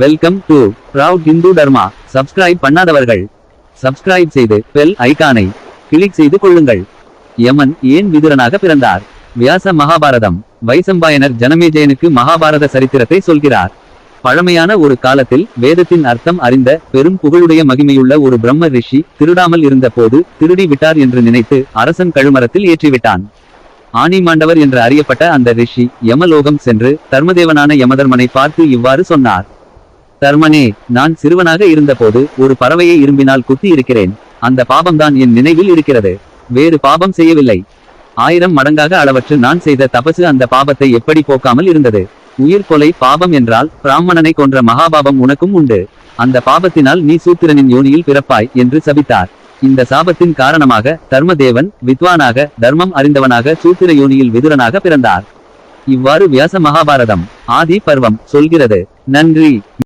Welcome to proud Hindu Dharma. Subscribe பண்ணாதவர்கள் subscribe செய்து bell ஐகானை கிளிக் செய்து கொள்ளுங்கள். யமன் ஏன் விதுரனாக பிறந்தார்? வியாச மகாபாரதம். வைசம்பாயனர் ஜனமேஜயனுக்கு மகாபாரத சரித்திரத்தை சொல்கிறார். பழமையான ஒரு காலத்தில் வேதத்தின் அர்த்தம் அறிந்த பெரும் புகழுடைய மகிமையுள்ள ஒரு பிரம்ம ரிஷி திருடாமல் இருந்த போது திருடி விட்டார் என்று நினைத்து அரசன் கழுமரத்தில் ஏற்றிவிட்டான். ஆணிமாண்டவர் என்று அறியப்பட்ட அந்த ரிஷி யமலோகம் சென்று தர்மதேவனான யமதர்மனை பார்த்து இவ்வாறு சொன்னார். தர்மனே, நான் சிறுவனாக இருந்தபோது ஒரு பறவையை இரும்பினால் குத்தி இருக்கிறேன். அந்த பாபம்தான் என் நினைவில் இருக்கிறது. வேறு பாபம் செய்யவில்லை. 1000 மடங்காக அளவற்று நான் செய்த தபசு அந்த பாபத்தை எப்படி போக்காமல் இருந்தது. உயிர் கொலை பாபம் என்றால் பிராமணனை கொன்ற மகாபாபம் உனக்கும் உண்டு. அந்த பாபத்தினால் நீ சூத்திரனின் யோனியில் பிறப்பாய் என்று சபித்தார். இந்த சாபத்தின் காரணமாக தர்மதேவன் வித்வானாக தர்மம் அறிந்தவனாக சூத்திர யோனியில் விதுரனாக பிறந்தார். இவ்வாறு வியாச மகாபாரதம் ஆதி பர்வம் சொல்கிறது. நன்றி.